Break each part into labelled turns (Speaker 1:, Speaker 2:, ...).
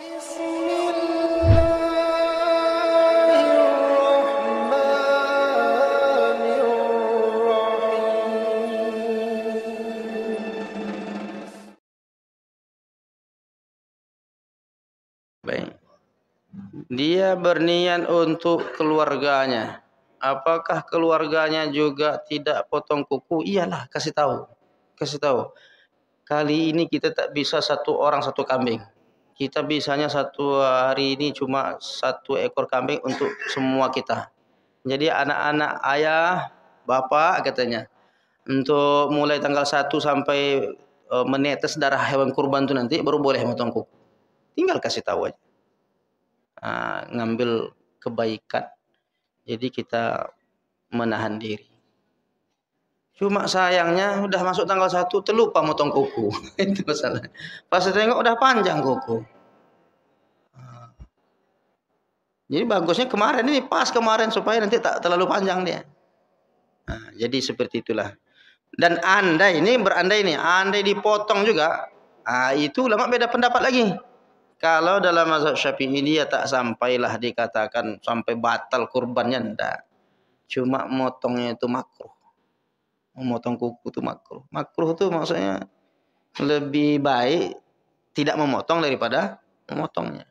Speaker 1: Baik. Dia berniat untuk keluarganya. Apakah keluarganya juga tidak potong kuku? Iyalah, kasih tahu. Kasih tahu. Kali ini kita tak bisa satu orang satu kambing. Kita bisanya satu hari ini cuma satu ekor kambing untuk semua kita. Jadi anak-anak ayah, bapak katanya. Untuk mulai tanggal 1 sampai menetes darah hewan kurban itu nanti baru boleh motong kuku. Tinggal kasih tahu aja. Ngambil kebaikan. Jadi kita menahan diri. Cuma sayangnya udah masuk tanggal 1 terlupa motong kuku. Itu masalah. Pas tengok udah panjang kuku. Jadi bagusnya kemarin ini pas kemarin supaya nanti tak terlalu panjang dia. Jadi seperti itulah. Dan andai dipotong juga, itu ulama beda pendapat lagi. Kalau dalam mazhab Syafi'i dia tak sampailah dikatakan sampai batal kurbannya, enggak. Cuma motongnya itu makruh. Memotong kuku itu makruh. Makruh itu maksudnya lebih baik tidak memotong daripada memotongnya.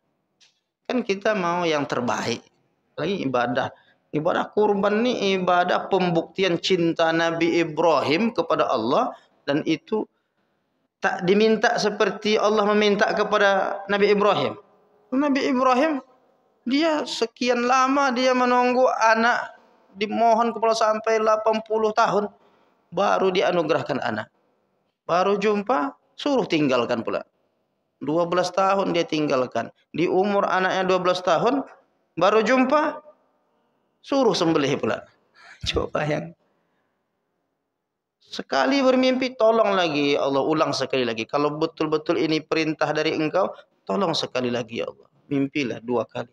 Speaker 1: Kan kita mau yang terbaik. Lagi ibadah. Ibadah kurban ini ibadah pembuktian cinta Nabi Ibrahim kepada Allah, dan itu tak diminta seperti Allah meminta kepada Nabi Ibrahim. Nabi Ibrahim dia sekian lama dia menunggu anak, dimohon kepada sampai 80 tahun baru dianugerahkan anak. Baru jumpa suruh tinggalkan pula. 12 tahun dia tinggalkan. Di umur anaknya 12 tahun baru jumpa suruh sembelih pula. Coba yang sekali bermimpi, tolong lagi Allah, ulang sekali lagi. Kalau betul-betul ini perintah dari engkau, tolong sekali lagi ya Allah. Mimpilah 2 kali.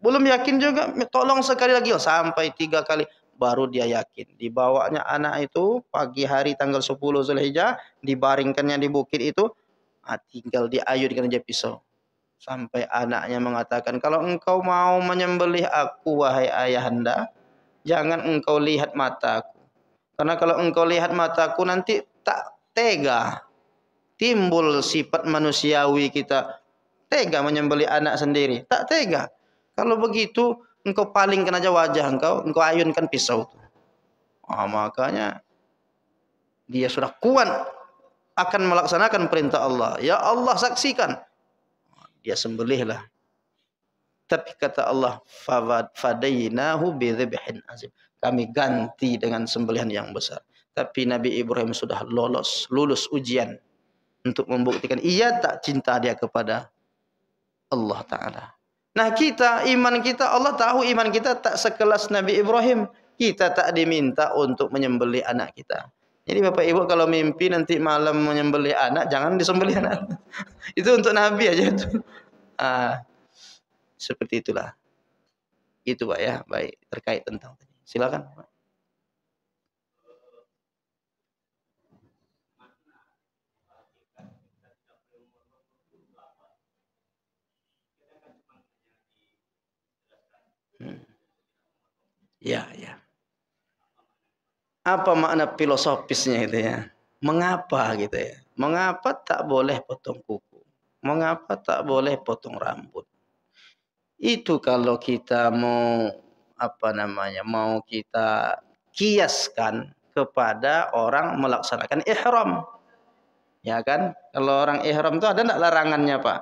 Speaker 1: Belum yakin juga, tolong sekali lagi. Sampai 3 kali. Baru dia yakin. Dibawanya anak itu pagi hari tanggal 10 Zulhijjah. Dibaringkannya di bukit itu. Tinggal diayunkan aja pisau. Sampai anaknya mengatakan, kalau engkau mau menyembelih aku wahai ayahanda, jangan engkau lihat mataku. Karena kalau engkau lihat mataku nanti tak tega. Timbul sifat manusiawi kita. Tega menyembelih anak sendiri. Tak tega. Kalau begitu engkau palingkan aja wajah engkau ayunkan pisau. Makanya dia sudah kuat akan melaksanakan perintah Allah. Ya Allah saksikan. Dia sembelihlah. Tapi kata Allah, fadainahu bidzibhin azim. Kami ganti dengan sembelihan yang besar. Tapi Nabi Ibrahim sudah lulus ujian untuk membuktikan ia tak cinta dia kepada Allah Ta'ala. Nah iman kita, Allah tahu iman kita tak sekelas Nabi Ibrahim. Kita tak diminta untuk menyembelih anak kita. Jadi Bapak Ibu kalau mimpi nanti malam menyembelih anak, jangan disembelih anak. Itu untuk Nabi aja itu. Seperti itulah. Itu Pak ya, baik terkait tentang tadi. Silakan Pak. Ya. Apa makna filosofisnya itu ya? Mengapa gitu ya? Mengapa tak boleh potong kuku? Mengapa tak boleh potong rambut? Itu kalau kita mau mau kita kiaskan kepada orang melaksanakan ihram. Ya kan? Kalau orang ihram itu ada enggak larangannya, Pak?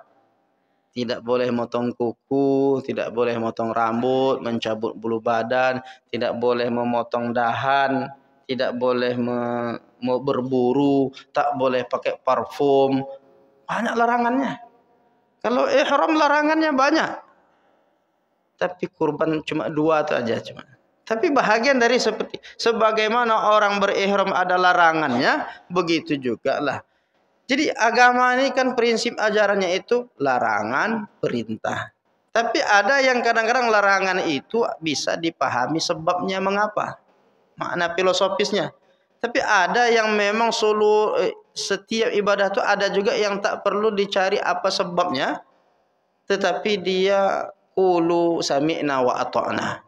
Speaker 1: Tidak boleh motong kuku, tidak boleh motong rambut, mencabut bulu badan, tidak boleh memotong dahan, tidak boleh berburu, tak boleh pakai parfum. Banyak larangannya. Kalau ihram larangannya banyak. Tapi kurban cuma 2 saja cuma. Tapi bahagian dari sebagaimana orang berihram ada larangannya, begitu juga lah. Jadi agama ini kan prinsip ajarannya itu larangan, perintah. Tapi ada yang kadang-kadang larangan itu bisa dipahami sebabnya mengapa. Makna filosofisnya. Tapi ada yang memang setiap ibadah itu ada juga yang tak perlu dicari apa sebabnya. tetapi dia qulu sami'na wa ata'na.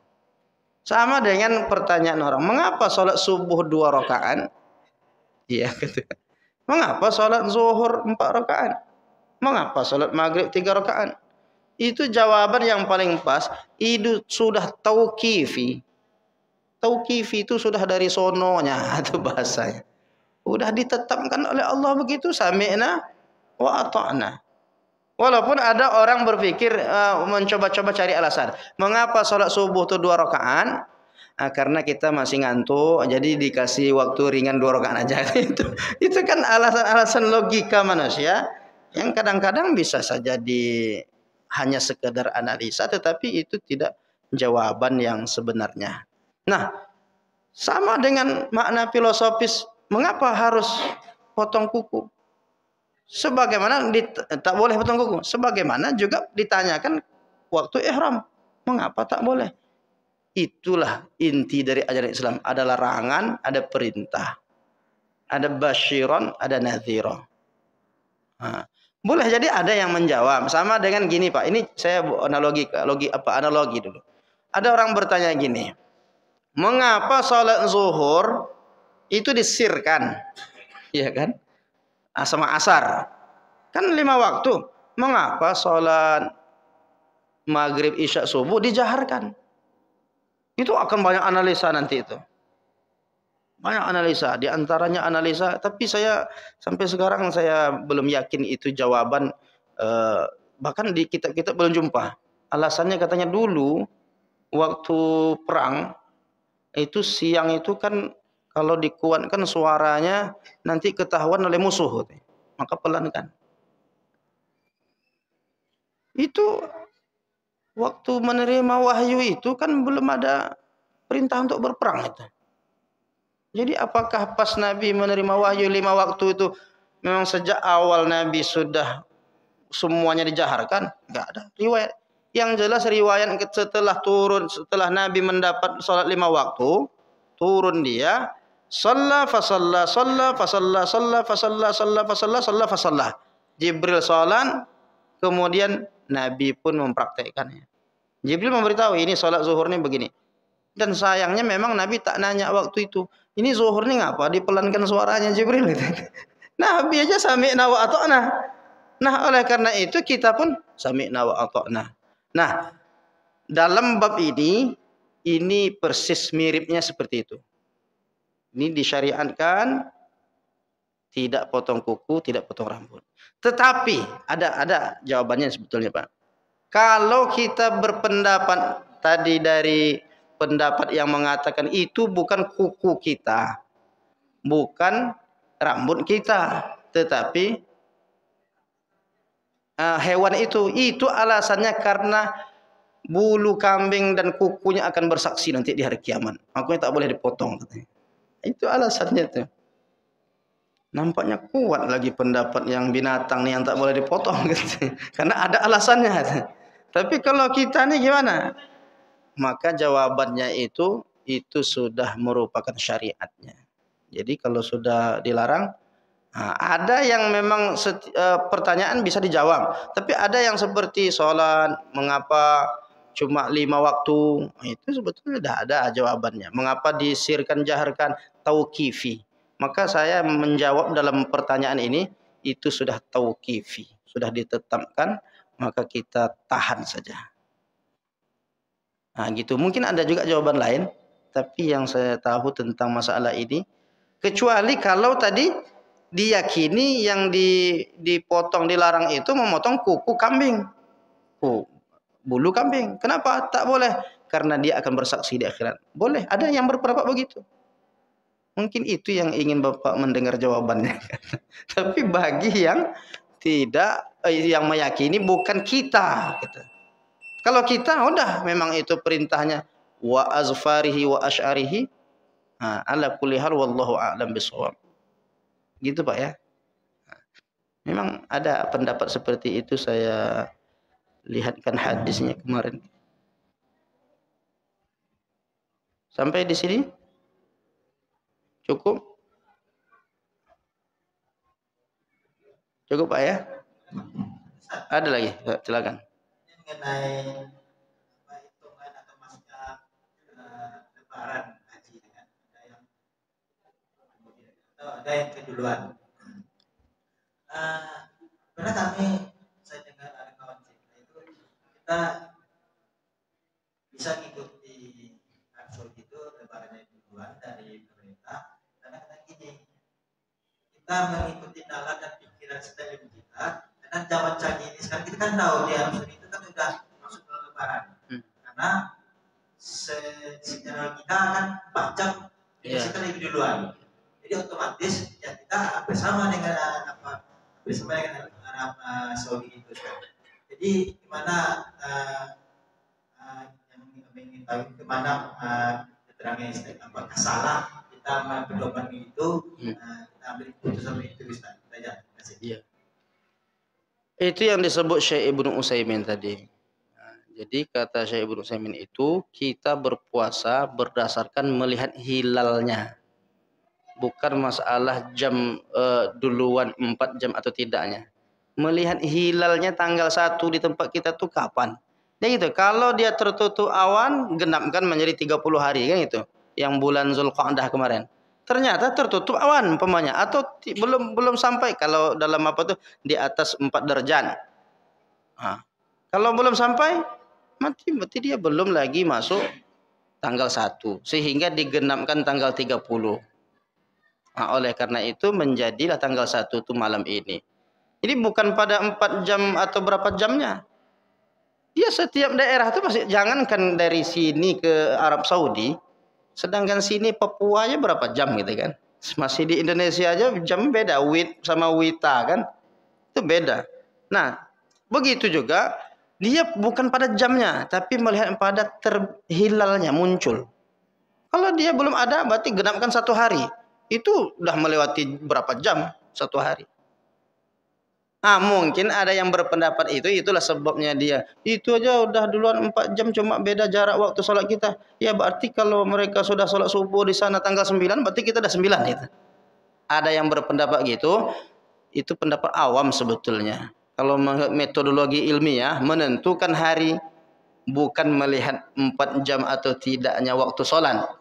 Speaker 1: Sama dengan pertanyaan orang, mengapa sholat subuh 2 rakaat? Iya, gitu. Mengapa sholat zuhur 4 rakaat? Mengapa sholat maghrib 3 rakaat? Itu jawaban yang paling pas. Itu sudah tauqifi. Tauqifi itu sudah dari sononya atau bahasanya. Sudah ditetapkan oleh Allah begitu, sami'na wa ata'na. Walaupun ada orang berpikir mencoba-coba cari alasan. Mengapa sholat subuh itu 2 rakaat? Karena kita masih ngantuk, jadi dikasih waktu ringan 2 rakaat aja. Itu kan alasan-alasan logika manusia yang kadang-kadang bisa saja hanya sekedar analisa, tetapi itu tidak jawaban yang sebenarnya. Nah, sama dengan makna filosofis, mengapa harus potong kuku? Sebagaimana tak boleh potong kuku. Sebagaimana juga ditanyakan waktu ihram. Mengapa tak boleh? Itulah inti dari ajaran Islam. Ada larangan, ada perintah. Ada basyiron, ada nadhiron. Nah, boleh jadi ada yang menjawab. Sama dengan gini Pak. Ini saya analogi dulu. Ada orang bertanya gini. Mengapa sholat zuhur itu disirkan? Iya kan? Sama asar. Kan 5 waktu. Mengapa sholat maghrib, isya, subuh dijaharkan? Itu akan banyak analisa nanti itu. Banyak analisa. Di antaranya analisa. Tapi saya sampai sekarang saya belum yakin itu jawaban. Bahkan di kitab-kitab belum jumpa. Alasannya katanya dulu waktu perang. Itu siang itu kan kalau dikuatkan suaranya nanti ketahuan oleh musuh. Maka pelankan. Itu waktu menerima wahyu itu kan belum ada perintah untuk berperang itu. Jadi apakah pas Nabi menerima wahyu 5 waktu itu memang sejak awal Nabi sudah semuanya dijaharkan? Enggak ada riwayat. Yang jelas riwayat setelah Nabi mendapat salat 5 waktu, turun dia, shalla fa shalla, shalla fa shalla, shalla fa shalla, shalla fa shalla, shalla fa shalla. Jibril salat, kemudian Nabi pun mempraktekkannya. Jibril memberitahu ini salat zuhur ini begini. Dan sayangnya memang Nabi tak nanya waktu itu. Ini zuhur ini ngapa dipelankan suaranya Jibril? Nabi aja sami'na wa ata'na. Nah, oleh karena itu kita pun sami'na wa ata'na. Nah, dalam bab ini persis miripnya seperti itu. Ini disyariatkan tidak potong kuku, tidak potong rambut. Tetapi ada jawabannya sebetulnya, Pak. Kalau kita berpendapat tadi dari pendapat yang mengatakan itu bukan kuku kita, bukan rambut kita, tetapi hewan itu alasannya karena bulu kambing dan kukunya akan bersaksi nanti di hari kiamat. Makanya tak boleh dipotong. Itu alasannya tuh. Nampaknya kuat lagi pendapat yang binatang nih yang tak boleh dipotong gitu. Karena ada alasannya. Tapi kalau kita nih gimana? Maka jawabannya itu sudah merupakan syariatnya. Jadi kalau sudah dilarang, ada yang memang pertanyaan bisa dijawab. Tapi ada yang seperti sholat, mengapa cuma 5 waktu? Itu sebetulnya sudah ada jawabannya. Mengapa disirkan, jaharkan, tauqifi? Maka saya menjawab dalam pertanyaan ini, itu sudah tauqifi. Sudah ditetapkan, maka kita tahan saja. Nah gitu. Mungkin ada juga jawaban lain. Tapi yang saya tahu tentang masalah ini, kecuali kalau tadi diyakini yang dipotong dilarang itu memotong kuku kambing. Bulu kambing. Kenapa? Tak boleh. Karena dia akan bersaksi di akhirat. Boleh. Ada yang berpendapat begitu. Mungkin itu yang ingin Bapak mendengar jawabannya. Tapi bagi yang tidak, yang meyakini bukan kita. Gitu. Kalau kita udah memang itu perintahnya wa azfarihi wa asy'arihi ala kulli hal wallahu a'lam bishawab. Gitu Pak ya. Memang ada pendapat seperti itu, saya lihatkan hadisnya kemarin. Sampai di sini cukup? Cukup Pak ya? Ada lagi? Silakan.
Speaker 2: mengenai hitungan atau pasca lebaran haji kan, ada yang keduluan. Karena saya dengar ada kawan cerita itu kita bisa ngikuti Arsul itu lebarannya duluan dari pemerintah, karena gini, kita mengikuti nalar dan pikiran setiap kita. Karena zaman canggih ini sekarang kita kan tahu di Arsul itu kan sudah masuk ke lebaran, karena secara kita kan baca kita lebih duluan, jadi otomatis ya kita bersama dengan bersama dengan Arab Saudi itu. Jadi gimana yang ingin tahu kemana keterangan apakah salah kita berdoa itu, kita ambil keputusan itu Ustaz.
Speaker 1: Iya. Itu yang disebut Syekh Ibnu Utsaimin tadi. Jadi kata Syekh Ibnu Utsaimin itu kita berpuasa berdasarkan melihat hilalnya. Bukan masalah jam duluan 4 jam atau tidaknya. Melihat hilalnya tanggal 1 di tempat kita tuh kapan. Ya gitu. Kalau dia tertutup awan, genapkan menjadi 30 hari kan itu. Yang bulan Zulqa'dah kemarin. Ternyata tertutup awan umpamanya atau belum sampai kalau dalam apa tuh di atas 4 derajat. Nah, kalau belum sampai berarti dia belum lagi masuk tanggal 1 sehingga digenapkan tanggal 30. Nah, oleh karena itu menjadilah tanggal 1 itu malam ini. Ini bukan pada 4 jam atau berapa jamnya. Dia setiap daerah itu pasti, jangankan dari sini ke Arab Saudi, sedangkan sini Papua aja berapa jam gitu kan. Masih di Indonesia aja jam beda, Wit sama Wita kan. Itu beda. Nah, begitu juga dia bukan pada jamnya, tapi melihat pada terhilalnya muncul. Kalau dia belum ada, berarti genapkan 1 hari. Itu udah melewati berapa jam 1 hari. Mungkin ada yang berpendapat itulah sebabnya dia. Itu aja udah duluan 4 jam cuma beda jarak waktu sholat kita. Ya berarti kalau mereka sudah sholat subuh di sana tanggal 9, berarti kita udah 9 gitu. Ada yang berpendapat gitu. Itu pendapat awam sebetulnya. Kalau metodologi ilmiah menentukan hari bukan melihat 4 jam atau tidaknya waktu sholat.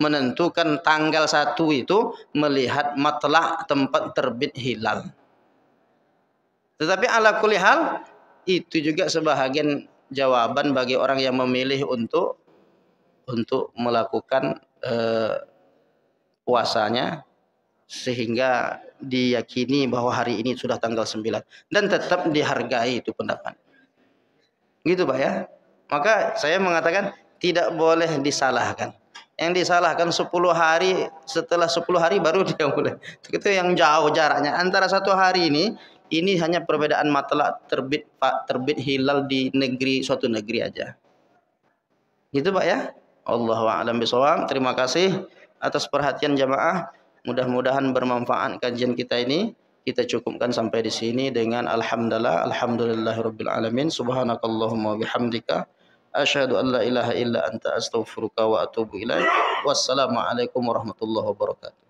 Speaker 1: Menentukan tanggal 1 itu melihat matla' tempat terbit hilal. Tetapi ala kulli hal itu juga sebahagian jawaban bagi orang yang memilih untuk melakukan puasanya sehingga diyakini bahwa hari ini sudah tanggal 9 dan tetap dihargai itu pendapat. Gitu Pak ya. Maka saya mengatakan tidak boleh disalahkan. Yang disalahkan 10 hari, setelah 10 hari baru dia mulai. Itu yang jauh jaraknya. Antara 1 hari ini hanya perbedaan matla terbit hilal di suatu negeri aja. Gitu Pak ya. Allahu a'lam bishawab. Terima kasih atas perhatian jamaah. Mudah-mudahan bermanfaat kajian kita ini. Kita cukupkan sampai di sini dengan alhamdulillahirabbil alamin. Subhanakallahumma bihamdika asyhadu an la ilaha illa anta astaghfiruka wa atubu ilaik. Wassalamualaikum warahmatullahi wabarakatuh.